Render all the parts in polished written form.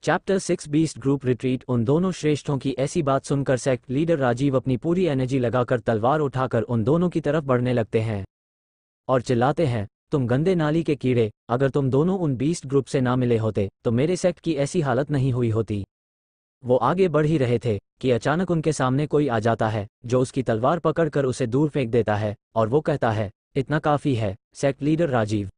Chapter 6 beast group retreat. उन दोनों श्रेष्ठों की ऐसी बात सुनकर सेक्ट लीडर राजीव अपनी पूरी एनर्जी लगाकर तलवार उठाकर उन दोनों की तरफ बढ़ने लगते हैं और चिल्लाते हैं, तुम गंदे नाली के कीड़े, अगर तुम दोनों उन बीस्ट ग्रुप से ना मिले होते तो मेरे सेक्ट की ऐसी हालत नहीं हुई होती। वो आगे बढ़ ही रहे थे कि अचानक उनके सामने कोई आ जाता है जो उसकी तलवार पकड़कर उसे दूर फेंक देता है और वो कहता है, इतना काफ़ी है सेक्ट लीडर राजीव।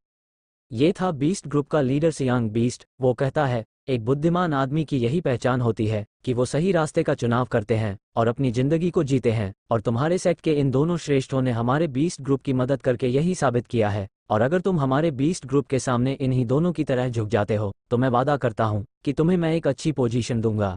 ये था बीस्ट ग्रुप का लीडर सियांग बीस्ट। वो कहता है, एक बुद्धिमान आदमी की यही पहचान होती है कि वो सही रास्ते का चुनाव करते हैं और अपनी जिंदगी को जीते हैं, और तुम्हारे सेक्ट के इन दोनों श्रेष्ठों ने हमारे बीस्ट ग्रुप की मदद करके यही साबित किया है, और अगर तुम हमारे बीस्ट ग्रुप के सामने इन्हीं दोनों की तरह झुक जाते हो तो मैं वादा करता हूँ कि तुम्हें मैं एक अच्छी पोजीशन दूंगा।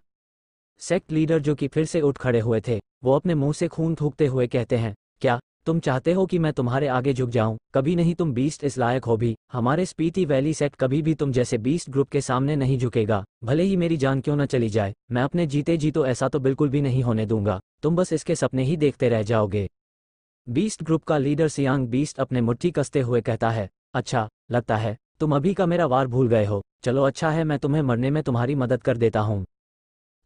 सेक्ट लीडर जो कि फिर से उठ खड़े हुए थे, वो अपने मुंह से खून थूकते हुए कहते हैं, क्या तुम चाहते हो कि मैं तुम्हारे आगे झुक जाऊं? कभी नहीं, तुम बीस्ट इस लायक हो भी। हमारे स्पीति वैली सेक्ट कभी भी तुम जैसे बीस्ट ग्रुप के सामने नहीं झुकेगा, भले ही मेरी जान क्यों न चली जाए। मैं अपने जीते जी तो ऐसा तो बिल्कुल भी नहीं होने दूंगा, तुम बस इसके सपने ही देखते रह जाओगे। बीस्ट ग्रुप का लीडर सियांग बीस्ट अपने मुट्ठी कसते हुए कहता है, अच्छा लगता है तुम अभी का मेरा वार भूल गए हो, चलो अच्छा है मैं तुम्हें मरने में तुम्हारी मदद कर देता हूँ।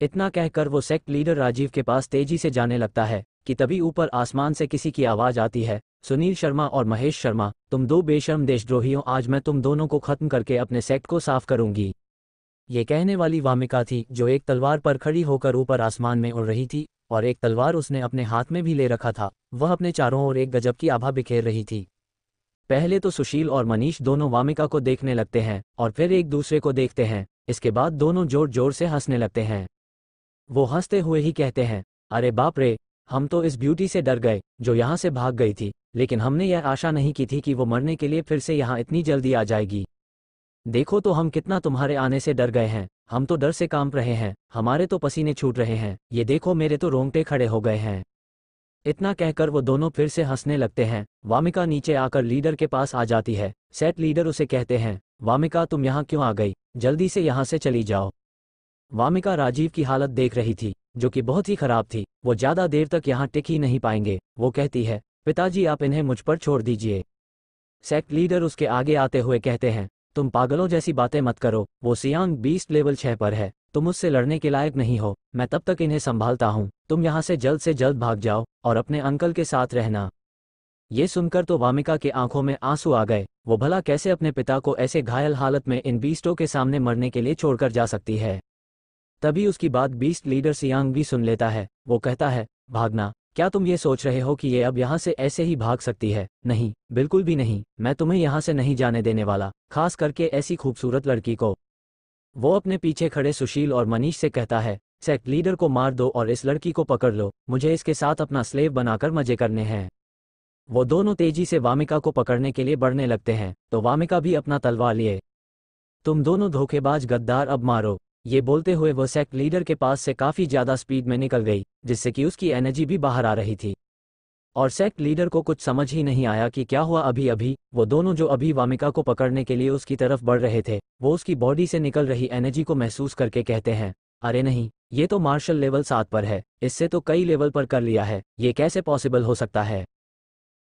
इतना कहकर वो सेक्ट लीडर राजीव के पास तेजी से जाने लगता है कि तभी ऊपर आसमान से किसी की आवाज़ आती है, सुनील शर्मा और महेश शर्मा, तुम दो बेशर्म देशद्रोहियों, आज मैं तुम दोनों को खत्म करके अपने सेक्ट को साफ करूंगी। ये कहने वाली वामिका थी जो एक तलवार पर खड़ी होकर ऊपर आसमान में उड़ रही थी, और एक तलवार उसने अपने हाथ में भी ले रखा था। वह अपने चारों ओर एक गजब की आभा बिखेर रही थी। पहले तो सुशील और मनीष दोनों वामिका को देखने लगते हैं और फिर एक दूसरे को देखते हैं। इसके बाद दोनों जोर जोर से हंसने लगते हैं। वो हंसते हुए ही कहते हैं, अरे बाप रे, हम तो इस ब्यूटी से डर गए जो यहाँ से भाग गई थी, लेकिन हमने यह आशा नहीं की थी कि वो मरने के लिए फिर से यहाँ इतनी जल्दी आ जाएगी। देखो तो हम कितना तुम्हारे आने से डर गए हैं, हम तो डर से कांप रहे हैं, हमारे तो पसीने छूट रहे हैं, ये देखो मेरे तो रोंगटे खड़े हो गए हैं। इतना कहकर वो दोनों फिर से हंसने लगते हैं। वामिका नीचे आकर लीडर के पास आ जाती है। सेट लीडर उसे कहते हैं, वामिका तुम यहाँ क्यों आ गई, जल्दी से यहाँ से चली जाओ। वामिका राजीव की हालत देख रही थी जो कि बहुत ही खराब थी, वो ज़्यादा देर तक यहाँ टिक ही नहीं पाएंगे। वो कहती है, पिताजी आप इन्हें मुझ पर छोड़ दीजिए। सेक्ट लीडर उसके आगे आते हुए कहते हैं, तुम पागलों जैसी बातें मत करो, वो सियांग बीस्ट लेवल 6 पर है, तुम उससे लड़ने के लायक नहीं हो, मैं तब तक इन्हें संभालता हूँ, तुम यहाँ से जल्द भाग जाओ और अपने अंकल के साथ रहना। ये सुनकर तो वामिका के आंखों में आंसू आ गए। वो भला कैसे अपने पिता को ऐसे घायल हालत में इन बीस्टों के सामने मरने के लिए छोड़कर जा सकती है। तभी उसकी बात बीस्ट लीडर सियांग भी सुन लेता है। वो कहता है, भागना, क्या तुम ये सोच रहे हो कि ये अब यहाँ से ऐसे ही भाग सकती है? नहीं, बिल्कुल भी नहीं, मैं तुम्हें यहाँ से नहीं जाने देने वाला, खास करके ऐसी खूबसूरत लड़की को। वो अपने पीछे खड़े सुशील और मनीष से कहता है, सेक्ट लीडर को मार दो और इस लड़की को पकड़ लो, मुझे इसके साथ अपना स्लेव बनाकर मजे करने हैं। वो दोनों तेजी से वामिका को पकड़ने के लिए बढ़ने लगते हैं तो वामिका भी अपना तलवार लिए, तुम दोनों धोखेबाज गद्दार, अब मारो। ये बोलते हुए वह सेक्ट लीडर के पास से काफ़ी ज़्यादा स्पीड में निकल गई, जिससे कि उसकी एनर्जी भी बाहर आ रही थी। और सेक्ट लीडर को कुछ समझ ही नहीं आया कि क्या हुआ। अभी अभी वो दोनों जो अभी वामिका को पकड़ने के लिए उसकी तरफ बढ़ रहे थे, वो उसकी बॉडी से निकल रही एनर्जी को महसूस करके कहते हैं, अरे नहीं, ये तो मार्शल लेवल 7 पर है, इससे तो कई लेवल पर कर लिया है, ये कैसे पॉसिबल हो सकता है।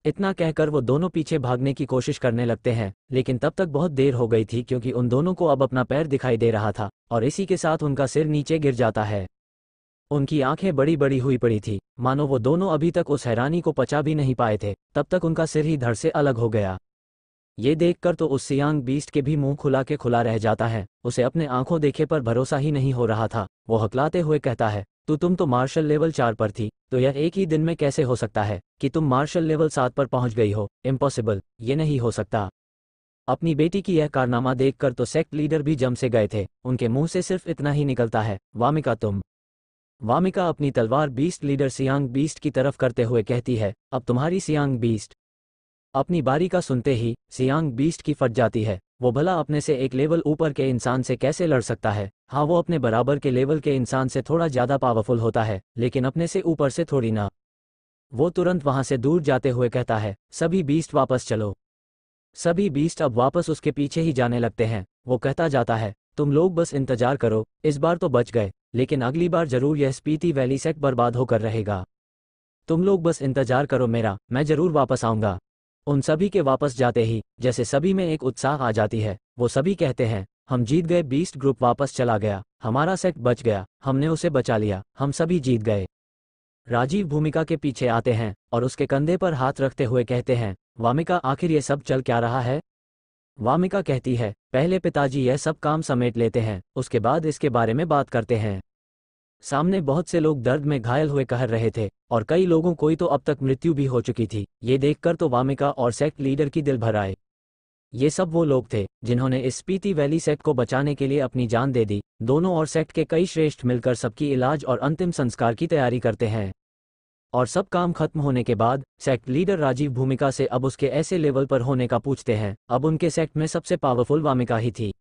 इतना कहकर वो दोनों पीछे भागने की कोशिश करने लगते हैं, लेकिन तब तक बहुत देर हो गई थी क्योंकि उन दोनों को अब अपना पैर दिखाई दे रहा था और इसी के साथ उनका सिर नीचे गिर जाता है। उनकी आंखें बड़ी बड़ी हुई पड़ी थी, मानो वो दोनों अभी तक उस हैरानी को पचा भी नहीं पाए थे, तब तक उनका सिर ही धड़ से अलग हो गया। ये देखकर तो उस सियांग बीस्ट के भी मुंह खुला के खुला रह जाता है, उसे अपने आंखों देखे पर भरोसा ही नहीं हो रहा था। वो हकलाते हुए कहता है, तुम तो मार्शल लेवल 4 पर थी, तो यह एक ही दिन में कैसे हो सकता है कि तुम मार्शल लेवल 7 पर पहुंच गई हो? इम्पॉसिबल, ये नहीं हो सकता। अपनी बेटी की यह कारनामा देखकर तो सेक्ट लीडर भी जम से गए थे, उनके मुंह से सिर्फ इतना ही निकलता है, वामिका तुम। वामिका अपनी तलवार बीस्ट लीडर सियांग बीस्ट की तरफ करते हुए कहती है, अब तुम्हारी सियांग बीस्ट। अपनी बारी का सुनते ही सियांग बीस्ट की फट जाती है। वो भला अपने से एक लेवल ऊपर के इंसान से कैसे लड़ सकता है? हाँ, वो अपने बराबर के लेवल के इंसान से थोड़ा ज़्यादा पावरफुल होता है, लेकिन अपने से ऊपर से थोड़ी ना। वो तुरंत वहाँ से दूर जाते हुए कहता है, सभी बीस्ट वापस चलो। सभी बीस्ट अब वापस उसके पीछे ही जाने लगते हैं। वो कहता जाता है, तुम लोग बस इंतजार करो, इस बार तो बच गए, लेकिन अगली बार जरूर यह स्पीति वैली सेक्ट बर्बाद होकर रहेगा। तुम लोग बस इंतजार करो मेरा, मैं जरूर वापस आऊँगा। उन सभी के वापस जाते ही जैसे सभी में एक उत्साह आ जाती है। वो सभी कहते हैं, हम जीत गए। बीस्ट ग्रुप वापस चला गया, हमारा सेक्ट बच गया, हमने उसे बचा लिया, हम सभी जीत गए। राजीव भूमिका के पीछे आते हैं और उसके कंधे पर हाथ रखते हुए कहते हैं, वामिका आखिर ये सब चल क्या रहा है? वामिका कहती है, पहले पिताजी यह सब काम समेट लेते हैं, उसके बाद इसके बारे में बात करते हैं। सामने बहुत से लोग दर्द में घायल हुए कह रहे थे और कई लोगों कोई तो अब तक मृत्यु भी हो चुकी थी। ये देखकर तो वामिका और सेक्ट लीडर की दिल भर आए। ये सब वो लोग थे जिन्होंने इस स्पीति वैली सेक्ट को बचाने के लिए अपनी जान दे दी। दोनों और सेक्ट के कई श्रेष्ठ मिलकर सबकी इलाज और अंतिम संस्कार की तैयारी करते हैं। और सब काम खत्म होने के बाद सेक्ट लीडर राजीव भूमिका से अब उसके ऐसे लेवल पर होने का पूछते हैं। अब उनके सेक्ट में सबसे पावरफुल वामिका ही थी।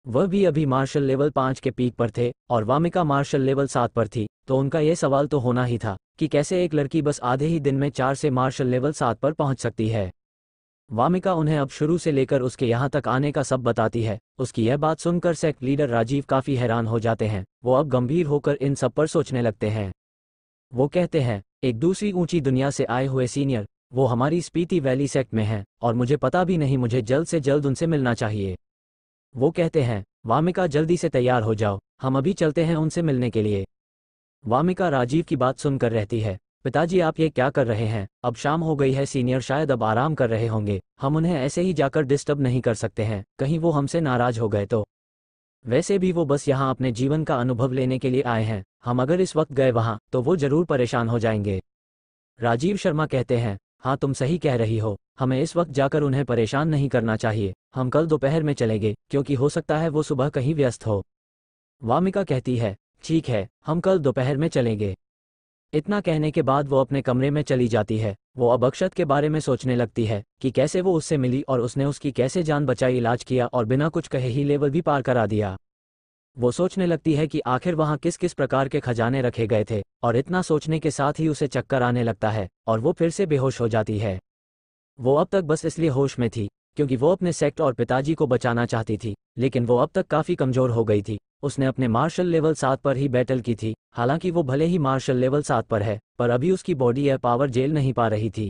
वह भी अभी मार्शल लेवल 5 के पीक पर थे और वामिका मार्शल लेवल 7 पर थी। तो उनका यह सवाल तो होना ही था कि कैसे एक लड़की बस आधे ही दिन में 4 से मार्शल लेवल 7 पर पहुंच सकती है। वामिका उन्हें अब शुरू से लेकर उसके यहाँ तक आने का सब बताती है। उसकी यह बात सुनकर सेक्ट लीडर राजीव काफ़ी हैरान हो जाते हैं। वो अब गंभीर होकर इन सब पर सोचने लगते हैं। वो कहते हैं, एक दूसरी ऊंची दुनिया से आए हुए सीनियर, वो हमारी स्पीति वैली सेक्ट में हैं और मुझे पता भी नहीं, मुझे जल्द से जल्द उनसे मिलना चाहिए। वो कहते हैं, वामिका जल्दी से तैयार हो जाओ, हम अभी चलते हैं उनसे मिलने के लिए। वामिका राजीव की बात सुनकर रहती है, पिताजी आप ये क्या कर रहे हैं? अब शाम हो गई है, सीनियर शायद अब आराम कर रहे होंगे, हम उन्हें ऐसे ही जाकर डिस्टर्ब नहीं कर सकते हैं, कहीं वो हमसे नाराज हो गए तो। वैसे भी वो बस यहाँ अपने जीवन का अनुभव लेने के लिए आए हैं, हम अगर इस वक्त गए वहाँ तो वो जरूर परेशान हो जाएंगे। राजीव शर्मा कहते हैं, हाँ तुम सही कह रही हो, हमें इस वक्त जाकर उन्हें परेशान नहीं करना चाहिए, हम कल दोपहर में चलेंगे क्योंकि हो सकता है वो सुबह कहीं व्यस्त हो। वामिका कहती है, ठीक है, हम कल दोपहर में चलेंगे। इतना कहने के बाद वो अपने कमरे में चली जाती है। वो अब अक्षत के बारे में सोचने लगती है कि कैसे वो उससे मिली और उसने उसकी कैसे जान बचाई, इलाज किया और बिना कुछ कहे ही लेवल भी पार करा दिया। वो सोचने लगती है कि आखिर वहाँ किस किस प्रकार के खजाने रखे गए थे और इतना सोचने के साथ ही उसे चक्कर आने लगता है और वो फिर से बेहोश हो जाती है। वो अब तक बस इसलिए होश में थी क्योंकि वो अपने सेक्ट और पिताजी को बचाना चाहती थी, लेकिन वो अब तक काफ़ी कमज़ोर हो गई थी। उसने अपने मार्शल लेवल 7 पर ही बैटल की थी। हालांकि वो भले ही मार्शल लेवल 7 पर है, पर अभी उसकी बॉडी यह पावर झेल नहीं पा रही थी,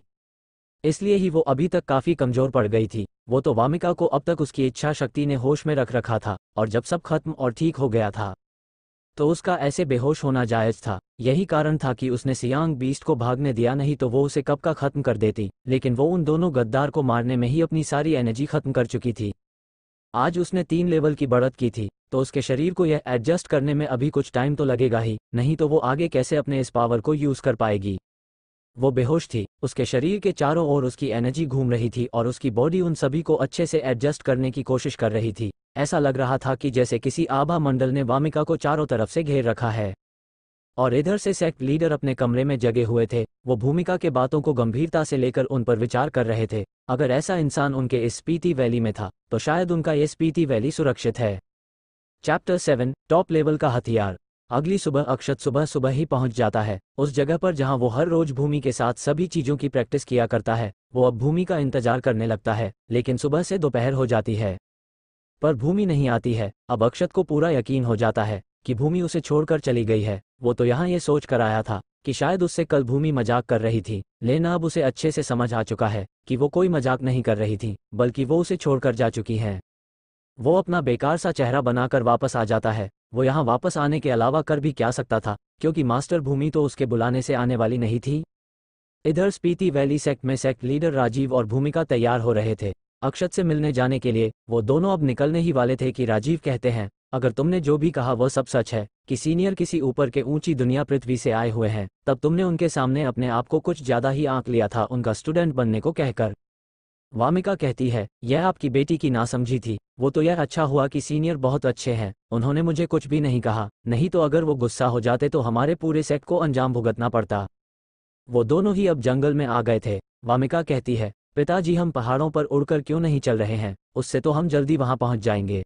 इसलिए ही वो अभी तक काफ़ी कमज़ोर पड़ गई थी। वो तो वामिका को अब तक उसकी इच्छा शक्ति ने होश में रख रखा था और जब सब खत्म और ठीक हो गया था तो उसका ऐसे बेहोश होना जायज़ था। यही कारण था कि उसने सियांग बीस्ट को भागने दिया, नहीं तो वो उसे कब का खत्म कर देती। लेकिन वो उन दोनों गद्दार को मारने में ही अपनी सारी एनर्जी खत्म कर चुकी थी। आज उसने 3 लेवल की बढ़त की थी तो उसके शरीर को यह एडजस्ट करने में अभी कुछ टाइम तो लगेगा ही, नहीं तो वो आगे कैसे अपने इस पावर को यूज़ कर पाएगी। वो बेहोश थी, उसके शरीर के चारों ओर उसकी एनर्जी घूम रही थी और उसकी बॉडी उन सभी को अच्छे से एडजस्ट करने की कोशिश कर रही थी। ऐसा लग रहा था कि जैसे किसी आभा मंडल ने वामिका को चारों तरफ से घेर रखा है। और इधर से सेक्ट लीडर अपने कमरे में जगे हुए थे। वो भूमिका के बातों को गंभीरता से लेकर उन पर विचार कर रहे थे। अगर ऐसा इंसान उनके इस स्पीति वैली में था तो शायद उनका ये स्पीति वैली सुरक्षित है। चैप्टर 7, टॉप लेवल का हथियार। अगली सुबह अक्षत सुबह सुबह ही पहुंच जाता है उस जगह पर जहां वो हर रोज भूमि के साथ सभी चीजों की प्रैक्टिस किया करता है। वो अब भूमि का इंतजार करने लगता है, लेकिन सुबह से दोपहर हो जाती है पर भूमि नहीं आती है। अब अक्षत को पूरा यकीन हो जाता है कि भूमि उसे छोड़कर चली गई है। वो तो यहाँ ये सोच कर आया था कि शायद उससे कल भूमि मजाक कर रही थी, लेकिन अब उसे अच्छे से समझ आ चुका है कि वो कोई मजाक नहीं कर रही थी, बल्कि वो उसे छोड़कर जा चुकी हैं। वो अपना बेकार सा चेहरा बनाकर वापस आ जाता है। वो यहाँ वापस आने के अलावा कर भी क्या सकता था, क्योंकि मास्टर भूमि तो उसके बुलाने से आने वाली नहीं थी। इधर स्पीति वैली सेक्ट में सेक्ट लीडर राजीव और भूमिका तैयार हो रहे थे अक्षत से मिलने जाने के लिए। वो दोनों अब निकलने ही वाले थे कि राजीव कहते हैं, अगर तुमने जो भी कहा वह सब सच है कि सीनियर किसी ऊपर के ऊंची दुनिया पृथ्वी से आए हुए हैं, तब तुमने उनके सामने अपने आप को कुछ ज़्यादा ही आंक लिया था उनका स्टूडेंट बनने को कहकर। वामिका कहती है, यह आपकी बेटी की नासमझी थी। वो तो यह अच्छा हुआ कि सीनियर बहुत अच्छे हैं, उन्होंने मुझे कुछ भी नहीं कहा, नहीं तो अगर वो गुस्सा हो जाते तो हमारे पूरे सेट को अंजाम भुगतना पड़ता। वो दोनों ही अब जंगल में आ गए थे। वामिका कहती है, पिताजी हम पहाड़ों पर उड़कर क्यों नहीं चल रहे हैं, उससे तो हम जल्दी वहां पहुंच जाएंगे।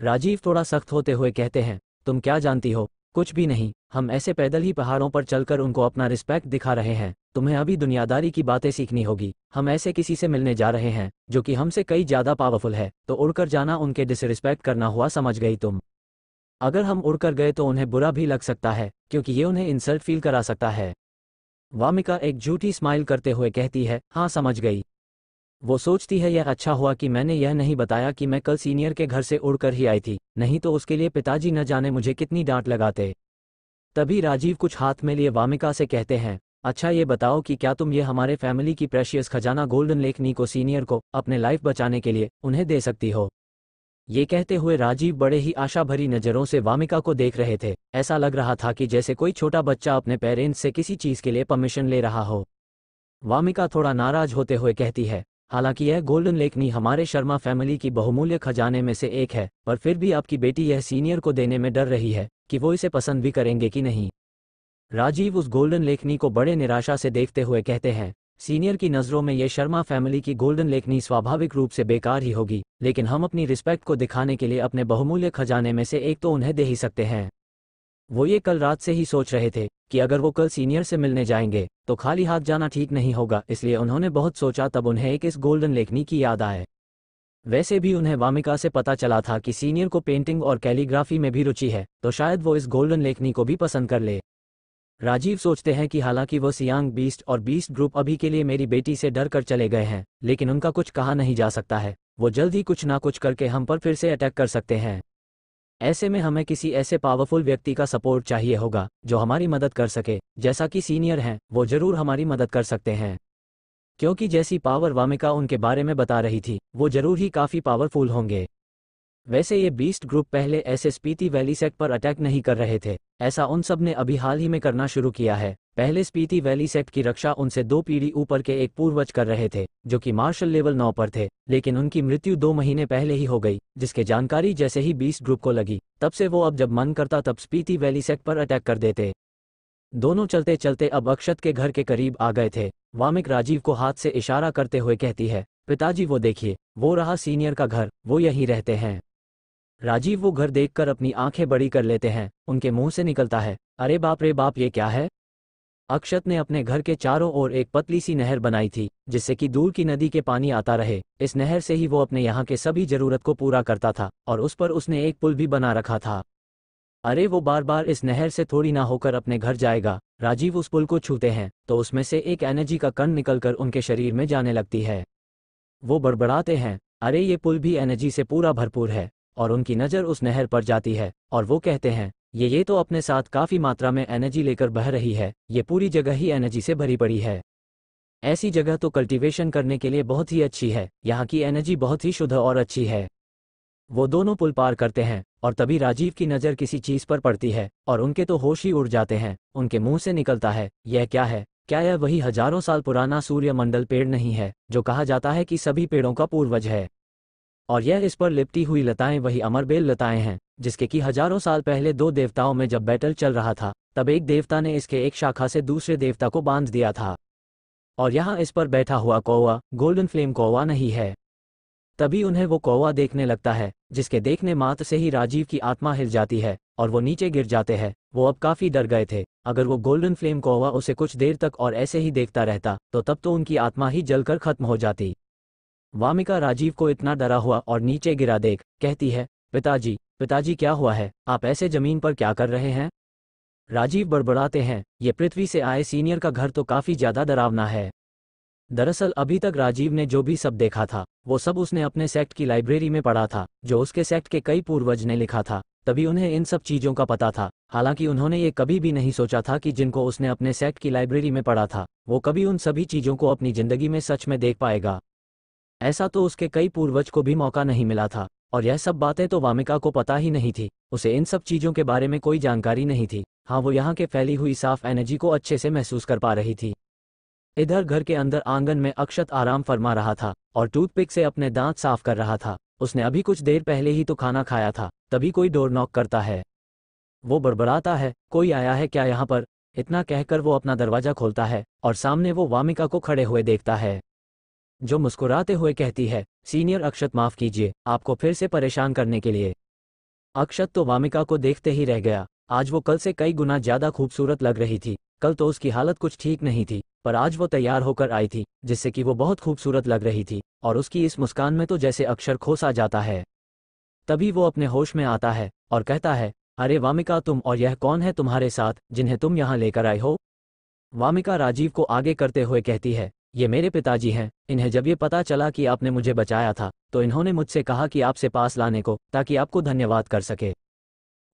राजीव थोड़ा सख्त होते हुए कहते हैं, तुम क्या जानती हो, कुछ भी नहीं, हम ऐसे पैदल ही पहाड़ों पर चलकर उनको अपना रिस्पेक्ट दिखा रहे हैं। तुम्हें अभी दुनियादारी की बातें सीखनी होगी। हम ऐसे किसी से मिलने जा रहे हैं जो कि हमसे कई ज़्यादा पावरफुल है, तो उड़कर जाना उनके डिसरिस्पेक्ट करना हुआ, समझ गई तुम। अगर हम उड़कर गए तो उन्हें बुरा भी लग सकता है, क्योंकि ये उन्हें इंसल्ट फील करा सकता है। वामिका एक झूठी स्माइल करते हुए कहती है, हाँ समझ गई। वो सोचती है यह अच्छा हुआ कि मैंने यह नहीं बताया कि मैं कल सीनियर के घर से उड़कर ही आई थी, नहीं तो उसके लिए पिताजी न जाने मुझे कितनी डांट लगाते। तभी राजीव कुछ हाथ में लिए वामिका से कहते हैं, अच्छा ये बताओ कि क्या तुम ये हमारे फैमिली की प्रेशियस खजाना गोल्डन लेक नीको सीनियर को अपने लाइफ बचाने के लिए उन्हें दे सकती हो। ये कहते हुए राजीव बड़े ही आशा भरी नज़रों से वामिका को देख रहे थे। ऐसा लग रहा था कि जैसे कोई छोटा बच्चा अपने पेरेंट्स से किसी चीज़ के लिए परमिशन ले रहा हो। वामिका थोड़ा नाराज होते हुए कहती है, हालांकि यह गोल्डन लेकनी हमारे शर्मा फैमिली की बहुमूल्य खजाने में से एक है, पर फिर भी आपकी बेटी यह सीनियर को देने में डर रही है कि वो इसे पसंद भी करेंगे कि नहीं। राजीव उस गोल्डन लेकनी को बड़े निराशा से देखते हुए कहते हैं, सीनियर की नज़रों में ये शर्मा फैमिली की गोल्डन लेकनी स्वाभाविक रूप से बेकार ही होगी, लेकिन हम अपनी रिस्पेक्ट को दिखाने के लिए अपने बहुमूल्य खजाने में से एक तो उन्हें दे ही सकते हैं। वो ये कल रात से ही सोच रहे थे कि अगर वो कल सीनियर से मिलने जाएंगे तो खाली हाथ जाना ठीक नहीं होगा, इसलिए उन्होंने बहुत सोचा, तब उन्हें एक इस गोल्डन लेकनी की याद आए। वैसे भी उन्हें वामिका से पता चला था कि सीनियर को पेंटिंग और कैलीग्राफी में भी रुचि है, तो शायद वो इस गोल्डन लेकनी को भी पसंद कर ले। राजीव सोचते हैं कि हालांकि वो सियांग बीस्ट और बीस्ट ग्रुप अभी के लिए मेरी बेटी से डर कर चले गए हैं, लेकिन उनका कुछ कहा नहीं जा सकता है। वो जल्द ही कुछ ना कुछ करके हम पर फिर से अटैक कर सकते हैं। ऐसे में हमें किसी ऐसे पावरफुल व्यक्ति का सपोर्ट चाहिए होगा जो हमारी मदद कर सके, जैसा कि सीनियर हैं वो जरूर हमारी मदद कर सकते हैं। क्योंकि जैसी पावर वामिका उनके बारे में बता रही थी, वो जरूर ही काफ़ी पावरफुल होंगे। वैसे ये बीस्ट ग्रुप पहले ऐसे स्पीति वैली सेक्ट पर अटैक नहीं कर रहे थे, ऐसा उन सब ने अभी हाल ही में करना शुरू किया है। पहले स्पीति वैली सेक्ट की रक्षा उनसे 2 पीढ़ी ऊपर के एक पूर्वज कर रहे थे, जो कि मार्शल लेवल 9 पर थे, लेकिन उनकी मृत्यु 2 महीने पहले ही हो गई, जिसके जानकारी जैसे ही बीस्ट ग्रुप को लगी, तब से वो अब जब मन करता तब स्पीति वैली सेक्ट पर अटैक कर देते। दोनों चलते चलते अब अक्षत के घर के करीब आ गए थे। वामिक राजीव को हाथ से इशारा करते हुए कहती है, पिताजी वो देखिए, वो रहा सीनियर का घर, वो यहीं रहते हैं। राजीव वो घर देखकर अपनी आंखें बड़ी कर लेते हैं। उनके मुंह से निकलता है, अरे बाप रे बाप, ये क्या है। अक्षत ने अपने घर के चारों ओर एक पतली सी नहर बनाई थी, जिससे कि दूर की नदी के पानी आता रहे। इस नहर से ही वो अपने यहाँ के सभी जरूरत को पूरा करता था, और उस पर उसने एक पुल भी बना रखा था। अरे वो बार बार इस नहर से थोड़ी ना होकर अपने घर जाएगा। राजीव उस पुल को छूते हैं तो उसमें से एक एनर्जी का कण निकलकर उनके शरीर में जाने लगती है। वो बड़बड़ाते हैं, अरे ये पुल भी एनर्जी से पूरा भरपूर है, और उनकी नज़र उस नहर पर जाती है और वो कहते हैं, ये तो अपने साथ काफ़ी मात्रा में एनर्जी लेकर बह रही है, ये पूरी जगह ही एनर्जी से भरी पड़ी है। ऐसी जगह तो कल्टीवेशन करने के लिए बहुत ही अच्छी है, यहाँ की एनर्जी बहुत ही शुद्ध और अच्छी है। वो दोनों पुल पार करते हैं और तभी राजीव की नज़र किसी चीज़ पर पड़ती है और उनके तो होश ही उड़ जाते हैं। उनके मुंह से निकलता है, यह क्या है? क्या यह वही हजारों साल पुराना सूर्यमंडल पेड़ नहीं है जो कहा जाता है कि सभी पेड़ों का पूर्वज है? और यह इस पर लिपटी हुई लताएं वही अमरबेल लताएं हैं, जिसके कि हजारों साल पहले 2 देवताओं में जब बैटल चल रहा था, तब एक देवता ने इसके एक शाखा से दूसरे देवता को बांध दिया था। और यहाँ इस पर बैठा हुआ कौवा गोल्डन फ्लेम कौवा नहीं है। तभी उन्हें वो कौवा देखने लगता है, जिसके देखने मात्र से ही राजीव की आत्मा हिल जाती है और वो नीचे गिर जाते हैं। वो अब काफ़ी डर गए थे। अगर वो गोल्डन फ्लेम कौवा उसे कुछ देर तक और ऐसे ही देखता रहता तो तब तो उनकी आत्मा ही जलकर खत्म हो जाती। वामिका राजीव को इतना डरा हुआ और नीचे गिरा देख कहती है, पिताजी पिताजी क्या हुआ है, आप ऐसे जमीन पर क्या कर रहे हैं? राजीव बड़बड़ाते हैं, ये पृथ्वी से आए सीनियर का घर तो काफ़ी ज़्यादा डरावना है। दरअसल अभी तक राजीव ने जो भी सब देखा था वो सब उसने अपने सेक्ट की लाइब्रेरी में पढ़ा था, जो उसके सेक्ट के कई पूर्वज ने लिखा था। तभी उन्हें इन सब चीज़ों का पता था। हालांकि उन्होंने ये कभी भी नहीं सोचा था कि जिनको उसने अपने सेक्ट की लाइब्रेरी में पढ़ा था वो कभी उन सभी चीज़ों को अपनी ज़िंदगी में सच में देख पाएगा। ऐसा तो उसके कई पूर्वज को भी मौका नहीं मिला था, और यह सब बातें तो वामिका को पता ही नहीं थी। उसे इन सब चीज़ों के बारे में कोई जानकारी नहीं थी। हाँ, वो यहाँ के फैली हुई साफ एनर्जी को अच्छे से महसूस कर पा रही थी। इधर घर के अंदर आंगन में अक्षत आराम फरमा रहा था और टूथपिक से अपने दांत साफ कर रहा था। उसने अभी कुछ देर पहले ही तो खाना खाया था। तभी कोई डोर नॉक करता है। वो बड़बड़ाता है, कोई आया है क्या यहाँ पर? इतना कहकर वो अपना दरवाज़ा खोलता है और सामने वो वामिका को खड़े हुए देखता है, जो मुस्कुराते हुए कहती है, सीनियर अक्षत, माफ़ कीजिए आपको फिर से परेशान करने के लिए। अक्षत तो वामिका को देखते ही रह गया। आज वो कल से कई गुना ज़्यादा खूबसूरत लग रही थी। कल तो उसकी हालत कुछ ठीक नहीं थी, पर आज वो तैयार होकर आई थी, जिससे कि वो बहुत खूबसूरत लग रही थी, और उसकी इस मुस्कान में तो जैसे अक्षर खो सा जाता है। तभी वो अपने होश में आता है और कहता है, अरे वामिका, तुम और यह कौन है तुम्हारे साथ जिन्हें तुम यहाँ लेकर आए हो? वामिका राजीव को आगे करते हुए कहती है, ये मेरे पिताजी हैं। इन्हें जब ये पता चला कि आपने मुझे बचाया था तो इन्होंने मुझसे कहा कि आपसे पास लाने को, ताकि आपको धन्यवाद कर सके।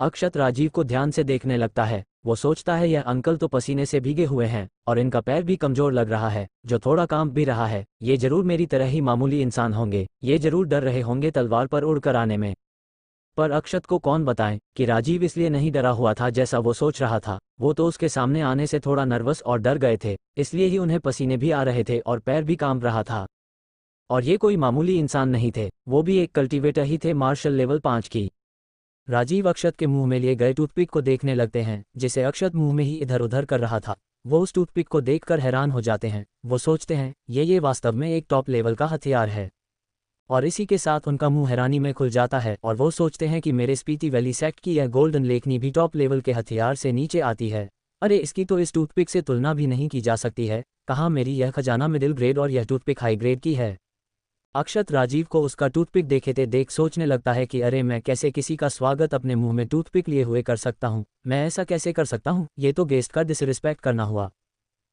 अक्षत राजीव को ध्यान से देखने लगता है। वो सोचता है यह अंकल तो पसीने से भीगे हुए हैं और इनका पैर भी कमजोर लग रहा है, जो थोड़ा कांप भी रहा है। ये जरूर मेरी तरह ही मामूली इंसान होंगे। ये जरूर डर रहे होंगे तलवार पर उड़कर आने में। पर अक्षत को कौन बताए कि राजीव इसलिए नहीं डरा हुआ था जैसा वो सोच रहा था। वो तो उसके सामने आने से थोड़ा नर्वस और डर गए थे, इसलिए ही उन्हें पसीने भी आ रहे थे और पैर भी कांप रहा था। और ये कोई मामूली इंसान नहीं थे, वो भी एक कल्टीवेटर ही थे, मार्शल लेवल 5 की। राजीव अक्षत के मुंह में लिए गए टूथपिक को देखने लगते हैं, जिसे अक्षत मुंह में ही इधर उधर कर रहा था। वो उस टूथपिक को देखकर हैरान हो जाते हैं। वो सोचते हैं ये वास्तव में एक टॉप लेवल का हथियार है। और इसी के साथ उनका मुंह हैरानी में खुल जाता है और वो सोचते हैं कि मेरे स्पीति वैली सेक्ट की यह गोल्डन लेखनी भी टॉप लेवल के हथियार से नीचे आती है। अरे इसकी तो इस टूथपिक से तुलना भी नहीं की जा सकती है। कहाँ मेरी यह खजाना मिडिल ग्रेड और यह टूथपिक हाई ग्रेड की है। अक्षत राजीव को उसका टूथपिक देखे देख सोचने लगता है कि अरे मैं कैसे किसी का स्वागत अपने मुंह में टूथपिक लिए हुए कर सकता हूँ। मैं ऐसा कैसे कर सकता हूँ, ये तो गेस्ट का डिसरिस्पेक्ट करना हुआ।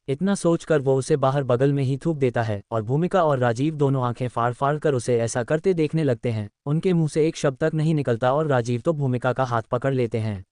इतना सोचकर वो उसे बाहर बगल में ही थूक देता है और भूमिका और राजीव दोनों आंखें फाड़ फाड़ कर उसे ऐसा करते देखने लगते हैं। उनके मुंह से एक शब्द तक नहीं निकलता और राजीव तो भूमिका का हाथ पकड़ लेते हैं।